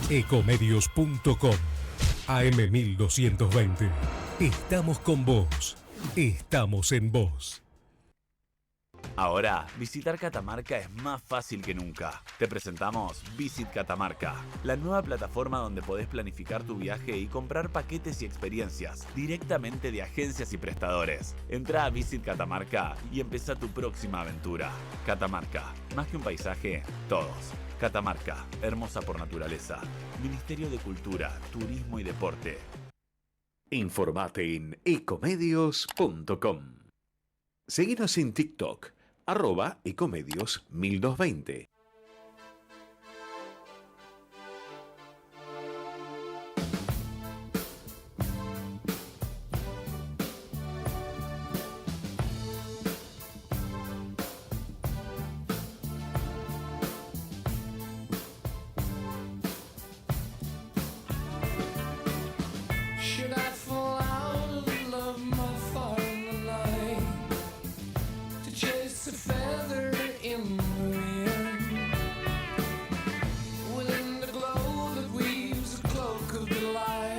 Ecomedios.com AM1220. Estamos con vos. Estamos en vos. Ahora, visitar Catamarca es más fácil que nunca. Te presentamos Visit Catamarca, la nueva plataforma donde podés planificar tu viaje y comprar paquetes y experiencias directamente de agencias y prestadores. Entra a Visit Catamarca y empezá tu próxima aventura. Catamarca, más que un paisaje, todos. Catamarca, hermosa por naturaleza. Ministerio de Cultura, Turismo y Deporte. Informate en ecomedios.com. Seguinos en TikTok, @ecomedios1220. Should I fall out of love more far in the night to chase a feather in the wind? Within the glow that weaves a cloak of delight.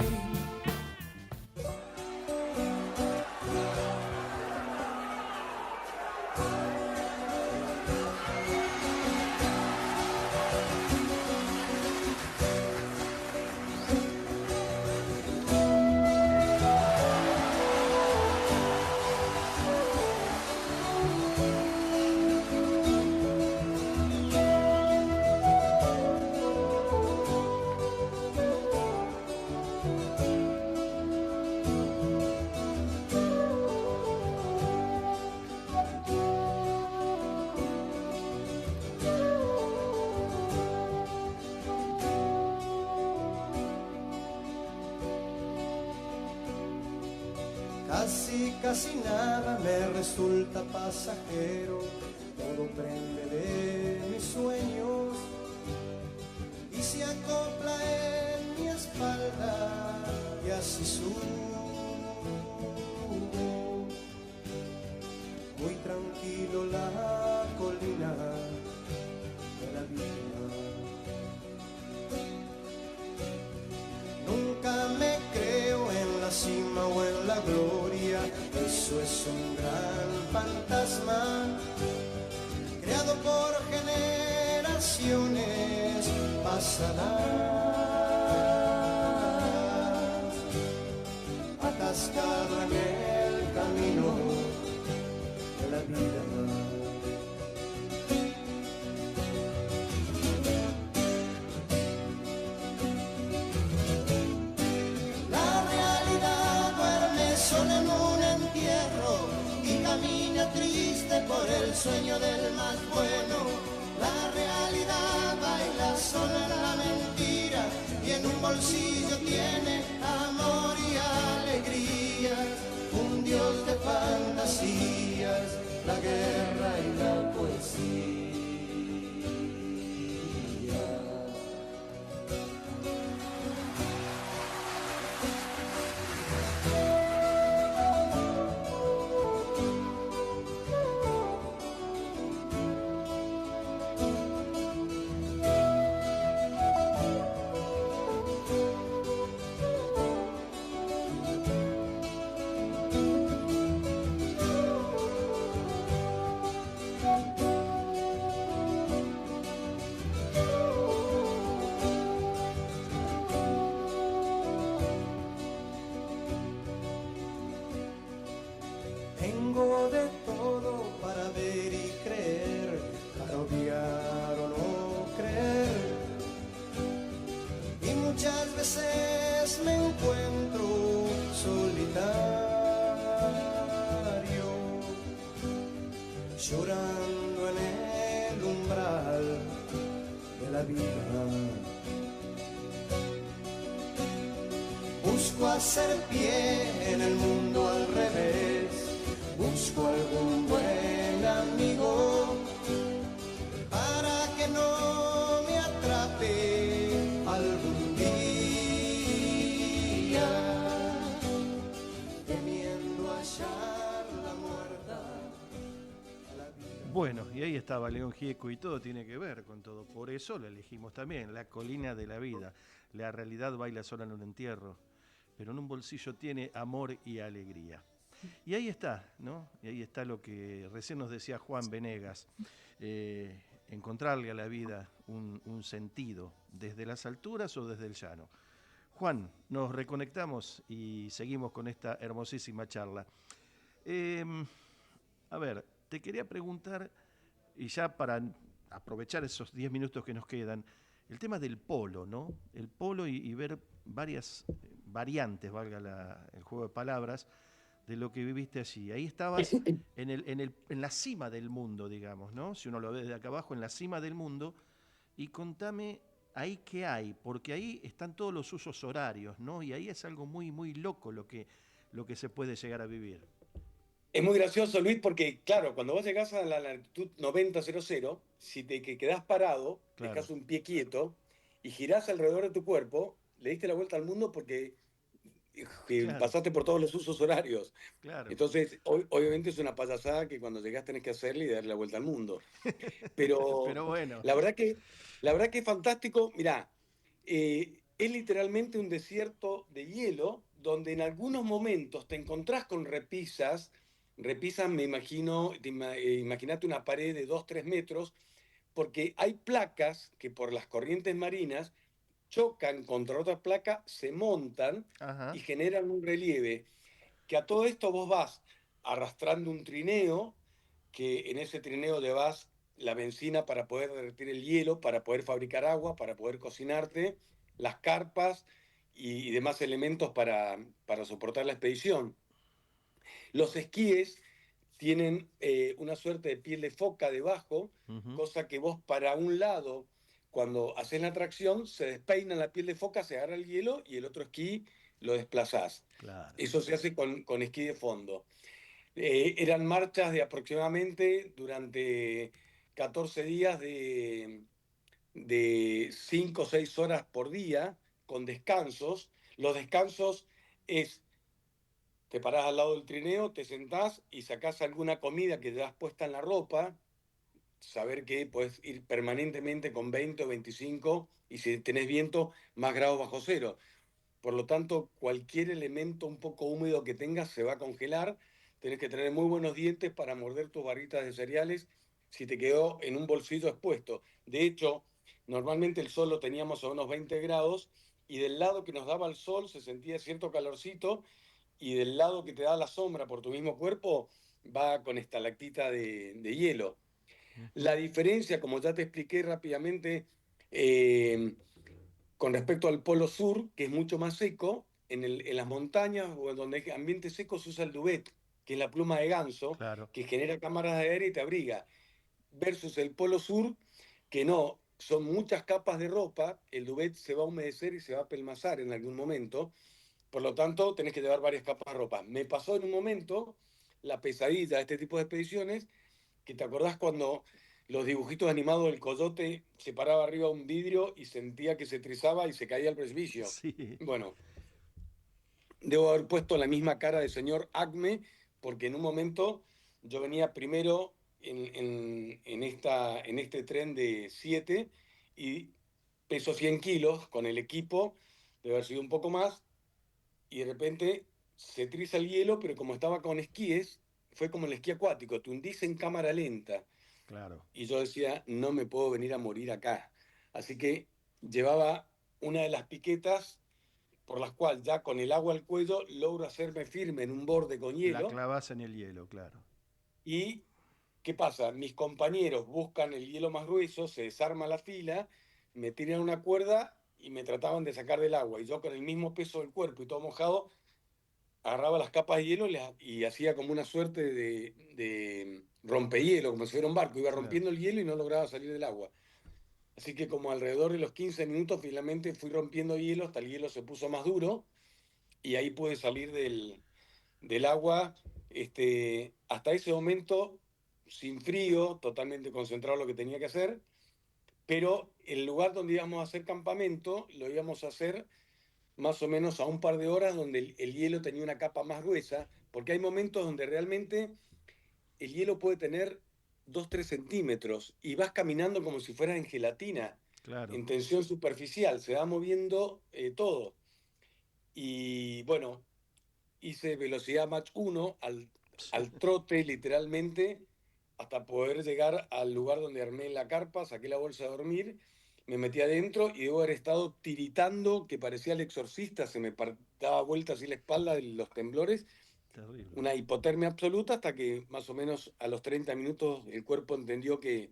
Casi nada me resulta pasajero, todo prende de mis sueños y se acopla en mi espalda y así subo, muy tranquilo la colina de la vida. Nunca me creo en la cima o en la gloria, eso es un gran fantasma creado por generaciones pasadas, atascado en el camino de la vida. Sola en un entierro y camina triste por el sueño del más bueno. La realidad baila sola en la mentira y en un bolsillo tiene amor y alegrías. Un dios de fantasías, la guerra y la poesía. Tengo de todo para ver y creer, para odiar o no creer. Y muchas veces me encuentro solitario, llorando en el umbral de la vida. Busco hacer pie en el mundo al revés, busco algún buen amigo para que no me atrape algún día, temiendo hallar la muerta a la vida. Bueno, y ahí estaba León Gieco y todo tiene que ver con todo. Por eso lo elegimos también, La colina de la vida. La realidad baila sola en un entierro, pero en un bolsillo tiene amor y alegría. Y ahí está, ¿no? Y ahí está lo que recién nos decía Juan Venegas, encontrarle a la vida un sentido, desde las alturas o desde el llano. Juan, nos reconectamos y seguimos con esta hermosísima charla. A ver, te quería preguntar, y ya para aprovechar esos 10 minutos que nos quedan, el tema del polo, ¿no? El polo y ver varias variantes, valga el juego de palabras, de lo que viviste allí. Ahí estabas en la cima del mundo, digamos, ¿no? Si uno lo ve desde acá abajo, en la cima del mundo. Y contame, ahí qué hay, porque ahí están todos los usos horarios, ¿no? Y ahí es algo muy, muy loco lo que se puede llegar a vivir. Es muy gracioso, Luis, porque, claro, cuando vos llegás a la latitud 9000, si te quedás parado, Claro, dejás un pie quieto y girás alrededor de tu cuerpo, le diste la vuelta al mundo porque claro, pasaste por todos los usos horarios. claro. Entonces, obviamente es una payasada que cuando llegás tenés que hacerle y darle la vuelta al mundo. Pero Pero bueno, la verdad que, la verdad que es fantástico. Mirá, es literalmente un desierto de hielo donde en algunos momentos te encontrás con repisas. Repisas, me imagino, imagínate una pared de 2 3 metros, porque hay placas que por las corrientes marinas chocan contra otras placas, se montan y ajá, generan un relieve. Que a todo esto vos vas arrastrando un trineo, que en ese trineo llevas la benzina para poder derretir el hielo, para poder fabricar agua, para poder cocinarte, las carpas y demás elementos para soportar la expedición. Los esquíes tienen una suerte de piel de foca debajo, ujú, cosa que vos para un lado, cuando haces la tracción, se despeina la piel de foca, se agarra el hielo y el otro esquí lo desplazás. claro. Eso se hace con esquí de fondo. Eran marchas de aproximadamente durante 14 días de 5 o 6 horas por día, con descansos. Los descansos es, te parás al lado del trineo, te sentás y sacás alguna comida que te das puesta en la ropa, saber que puedes ir permanentemente con 20 o 25 y si tenés viento, más grados bajo cero. Por lo tanto, cualquier elemento un poco húmedo que tengas se va a congelar. Tenés que tener muy buenos dientes para morder tus barritas de cereales si te quedó en un bolsillo expuesto. De hecho, normalmente el sol lo teníamos a unos 20 grados y del lado que nos daba el sol se sentía cierto calorcito y del lado que te da la sombra por tu mismo cuerpo va con estalactita de hielo. Ujú, La diferencia, como ya te expliqué rápidamente, eh, con respecto al polo sur, que es mucho más seco, en las montañas o en donde hay ambiente seco se usa el duvet, que es la pluma de ganso, claro. que genera cámaras de aire y te abriga, versus el polo sur, que no, son muchas capas de ropa, el duvet se va a humedecer y se va a pelmazar en algún momento, por lo tanto tenés que llevar varias capas de ropa. Me pasó en un momento la pesadilla de este tipo de expediciones, que te acordás cuando los dibujitos animados del coyote se paraba arriba de un vidrio y sentía que se trizaba y se caía al precipicio. Sí, Bueno, debo haber puesto la misma cara de señor Acme, porque en un momento yo venía primero en este tren de 7 y peso 100 kilos con el equipo, debe haber sido un poco más, y de repente se triza el hielo, pero como estaba con esquíes, fue como el esquí acuático, te hundís en cámara lenta. claro. Y yo decía, no me puedo venir a morir acá. Así que llevaba una de las piquetas por las cuales ya con el agua al cuello logro hacerme firme en un borde con La hielo. clavas en el hielo, claro. ¿Y qué pasa? Mis compañeros buscan el hielo más grueso, se desarma la fila, me tiran una cuerda y me trataban de sacar del agua. Y yo con el mismo peso del cuerpo y todo mojado, agarraba las capas de hielo y hacía como una suerte de rompehielo, como si fuera un barco. Iba Claro. rompiendo el hielo y no lograba salir del agua. Así que como alrededor de los 15 minutos finalmente fui rompiendo hielo hasta el hielo se puso más duro y ahí pude salir del agua. Hasta ese momento sin frío, totalmente concentrado en lo que tenía que hacer, pero el lugar donde íbamos a hacer campamento lo íbamos a hacer más o menos a un par de horas donde el hielo tenía una capa más gruesa, porque hay momentos donde realmente el hielo puede tener 2 3 centímetros y vas caminando como si fueras en gelatina, Claro. en tensión superficial, se va moviendo todo. Y bueno, hice velocidad Mach 1 al trote, literalmente, hasta poder llegar al lugar donde armé la carpa, saqué la bolsa de dormir, me metí adentro y debo haber estado tiritando, que parecía el exorcista, se me daba vueltas así la espalda de los temblores, Terrible. una hipotermia absoluta, hasta que más o menos a los 30 minutos el cuerpo entendió que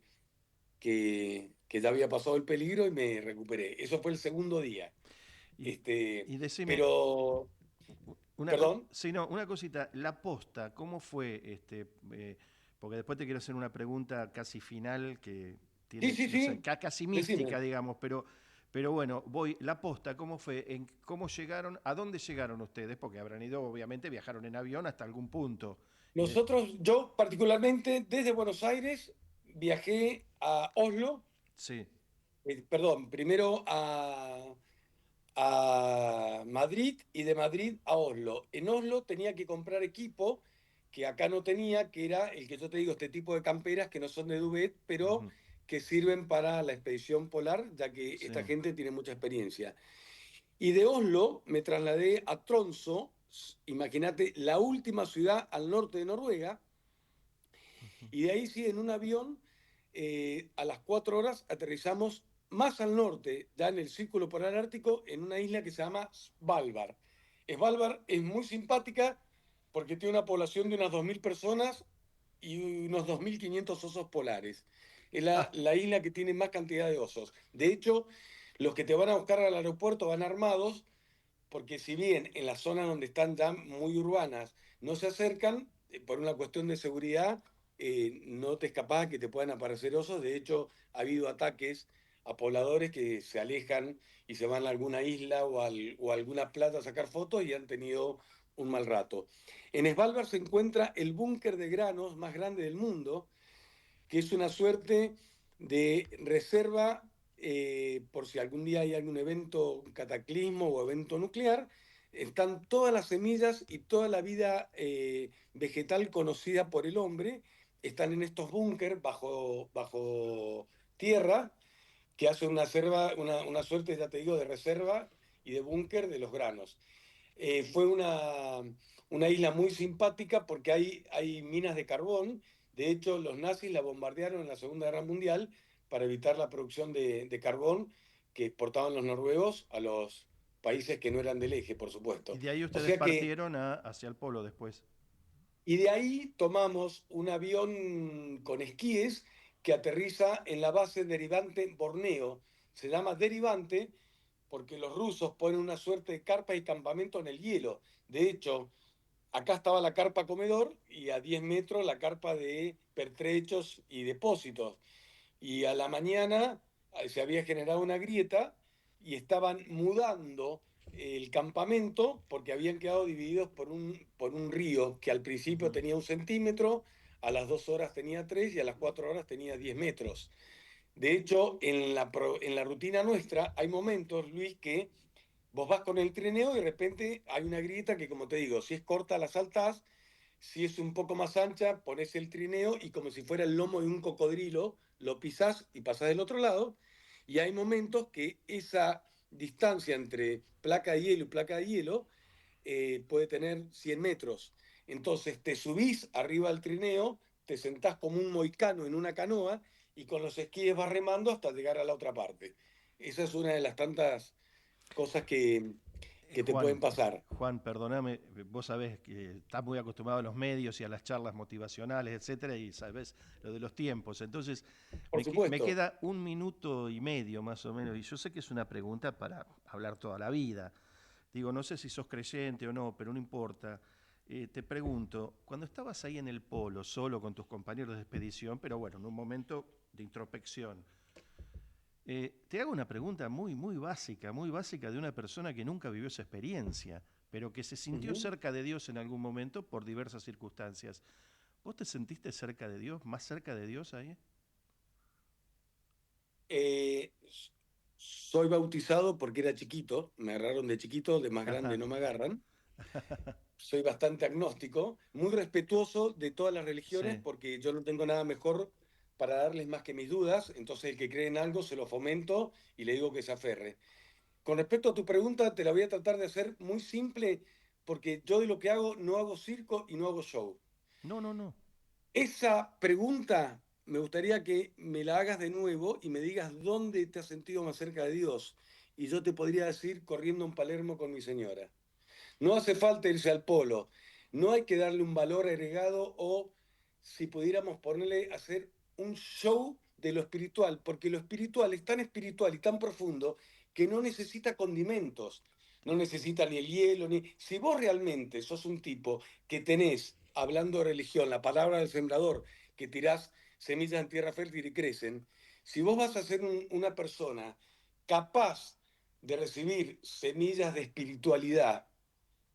ya había pasado el peligro y me recuperé. Eso fue el segundo día. Y, y decime, Pero, perdón. sí, no, una cosita, la posta, ¿cómo fue? Porque después te quiero hacer una pregunta casi final que Sí, tiene, sí, no sé, sí, casi mística, decime. digamos, pero bueno, la posta, ¿cómo fue? ¿Cómo llegaron? ¿A dónde llegaron ustedes? Porque habrán ido, obviamente, viajaron en avión hasta algún punto. Yo particularmente desde Buenos Aires viajé a Oslo, Sí. perdón, primero a Madrid y de Madrid a Oslo. En Oslo tenía que comprar equipo que acá no tenía, que era el que yo te digo, este tipo de camperas que no son de duvet, pero Ujú, que sirven para la expedición polar, ya que sí. esta gente tiene mucha experiencia. Y de Oslo me trasladé a Tromsø, imagínate, la última ciudad al norte de Noruega, Ujú. y de ahí sí, en un avión, a las 4 horas aterrizamos más al norte, ya en el Círculo Polar Ártico, en una isla que se llama Svalbard. Svalbard es muy simpática porque tiene una población de unas 2.000 personas y unos 2.500 osos polares. Es la, Ah, la isla que tiene más cantidad de osos. De hecho, los que te van a buscar al aeropuerto van armados porque si bien en las zonas donde están ya muy urbanas no se acercan, por una cuestión de seguridad, no te escapas que te puedan aparecer osos. De hecho, ha habido ataques a pobladores que se alejan y se van a alguna isla o a alguna playa a sacar fotos y han tenido un mal rato. En Svalbard se encuentra el búnker de granos más grande del mundo, que es una suerte de reserva por si algún día hay algún evento, un cataclismo o evento nuclear. Están todas las semillas y toda la vida vegetal conocida por el hombre, están en estos búnker bajo tierra, que hacen una suerte, ya te digo, de reserva y de búnker de los granos. Fue una isla muy simpática porque hay minas de carbón. De hecho, los nazis la bombardearon en la Segunda Guerra Mundial para evitar la producción de carbón que exportaban los noruegos a los países que no eran del eje, por y supuesto. de ahí O ustedes sea que, partieron hacia el polo después. y de ahí tomamos un avión con esquíes que aterriza en la base derivante Borneo. Se llama derivante porque los rusos ponen una suerte de carpa y campamento en el hielo. De hecho, acá estaba la carpa comedor y a 10 metros la carpa de pertrechos y depósitos. Y a la mañana se había generado una grieta y estaban mudando el campamento porque habían quedado divididos por un río que al principio Ujú. tenía 1 centímetro, a las 2 horas tenía 3 y a las 4 horas tenía 10 metros. De hecho, en la rutina nuestra hay momentos, Luis, que vos vas con el trineo y de repente hay una grieta que, como te digo, si es corta la saltás, si es un poco más ancha, pones el trineo y como si fuera el lomo de un cocodrilo, lo pisás y pasás del otro lado. Y hay momentos que esa distancia entre placa de hielo y placa de hielo puede tener 100 metros. Entonces te subís arriba al trineo, te sentás como un moicano en una canoa y con los esquíes vas remando hasta llegar a la otra parte. Esa es una de las tantas cosas que te Juan, pueden pasar. Juan, perdóname, vos sabés que estás muy acostumbrado a los medios y a las charlas motivacionales, etcétera, y sabés lo de los tiempos. Entonces, Por me supuesto. queda 1 minuto y medio más o menos, y yo sé que es una pregunta para hablar toda la vida. Digo, no sé si sos creyente o no, pero no importa. Te pregunto, cuando estabas ahí en el polo, solo con tus compañeros de expedición, pero bueno, en un momento de introspección, te hago una pregunta muy básica de una persona que nunca vivió esa experiencia, pero que se sintió Ujú. cerca de Dios en algún momento por diversas circunstancias. ¿Vos te sentiste cerca de Dios, más cerca de Dios ahí? Eh, soy bautizado porque era chiquito, me agarraron de chiquito, de más grande no me agarran. Soy bastante agnóstico, muy respetuoso de todas las religiones Sí. porque yo no tengo nada mejor para darles más que mis dudas, entonces el que cree en algo se lo fomento y le digo que se aferre. Con respecto a tu pregunta, te la voy a tratar de hacer muy simple porque yo de lo que hago no hago circo y no hago show. No. Esa pregunta me gustaría que me la hagas de nuevo y me digas dónde te has sentido más cerca de Dios. Y yo te podría decir corriendo en Palermo con mi señora. No hace falta irse al polo. No hay que darle un valor agregado o, si pudiéramos ponerle, hacer un show de lo espiritual, porque lo espiritual es tan espiritual y tan profundo que no necesita condimentos, no necesita ni el hielo, ni... Si vos realmente sos un tipo que tenés, hablando de religión, la palabra del sembrador, que tirás semillas en tierra fértil y crecen, si vos vas a ser una persona capaz de recibir semillas de espiritualidad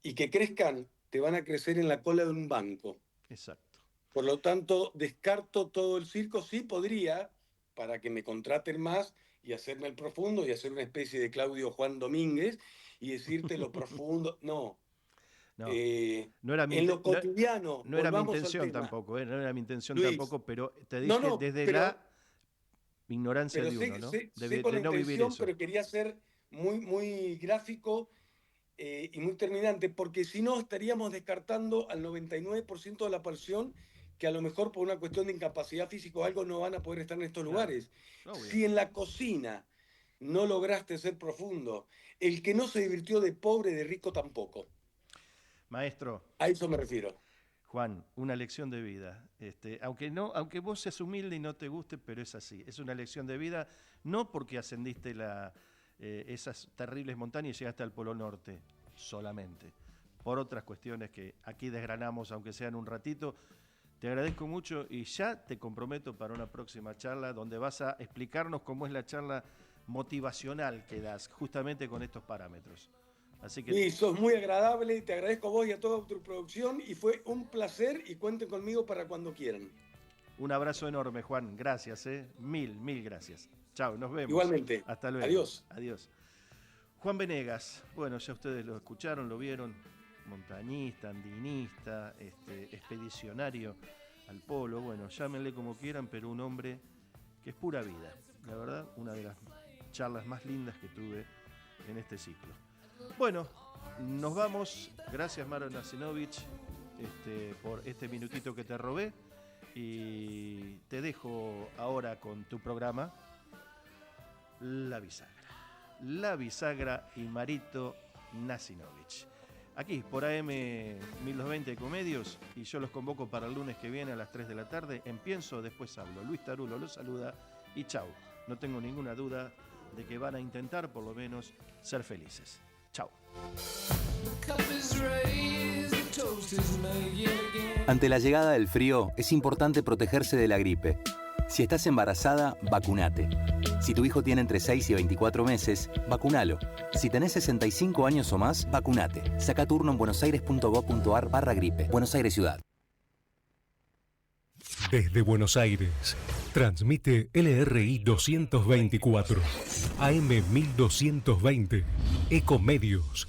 y que crezcan, te van a crecer en la cola de un banco. Exacto. Por lo tanto, descarto todo el circo. Sí podría, para que me contraten más y hacerme el profundo y hacer una especie de Claudio Juan Domínguez y decirte lo profundo. No. No, No era en lo cotidiano. No era mi intención tampoco, no era mi intención Luis, tampoco, pero te dije desde la ignorancia de uno, ¿no? Sé de con la no vivir intención, eso. pero quería ser muy gráfico y muy terminante, porque si no estaríamos descartando al 99% de la población que a lo mejor por una cuestión de incapacidad física o algo no van a poder estar en estos lugares. Si en la cocina no lograste ser profundo, el que no se divirtió de pobre, de rico tampoco. Maestro. A eso me refiero. Juan, una lección de vida. Aunque vos seas humilde y no te guste, pero es así. Es una lección de vida, no porque ascendiste esas terribles montañas y llegaste al Polo Norte solamente, por otras cuestiones que aquí desgranamos, aunque sean un ratito. Te agradezco mucho y ya te comprometo para una próxima charla donde vas a explicarnos cómo es la charla motivacional que das, justamente con estos parámetros. Así que... Y sos muy agradable, te agradezco a vos y a toda tu producción y fue un placer y cuenten conmigo para cuando quieran. Un abrazo enorme, Juan, gracias, mil gracias. Chao, nos vemos. Igualmente. Hasta luego. Adiós. Juan Venegas, bueno, ya ustedes lo escucharon, lo vieron, montañista, andinista, expedicionario al polo, bueno, llámenle como quieran, pero un hombre que es pura vida, la verdad, una de las charlas más lindas que tuve en este ciclo. Bueno, nos vamos. Gracias, Maro Nasinovich, por este minutito que te robé. Y te dejo ahora con tu programa, La Bisagra. La Bisagra y Marito Nasinovich. Aquí, por AM 1220 Ecomedios. Y yo los convoco para el lunes que viene a las 3 de la tarde. Pienso, después hablo. Luis Tarulo los saluda y chau. No tengo ninguna duda de que van a intentar, por lo menos, ser felices. Chao. Ante la llegada del frío, es importante protegerse de la gripe. Si estás embarazada, vacunate. Si tu hijo tiene entre 6 y 24 meses, vacunalo. Si tenés 65 años o más, vacunate. Saca turno en buenosaires.gov.ar/gripe. Buenos Aires Ciudad. Desde Buenos Aires, transmite LRI 224, AM 1220, Ecomedios.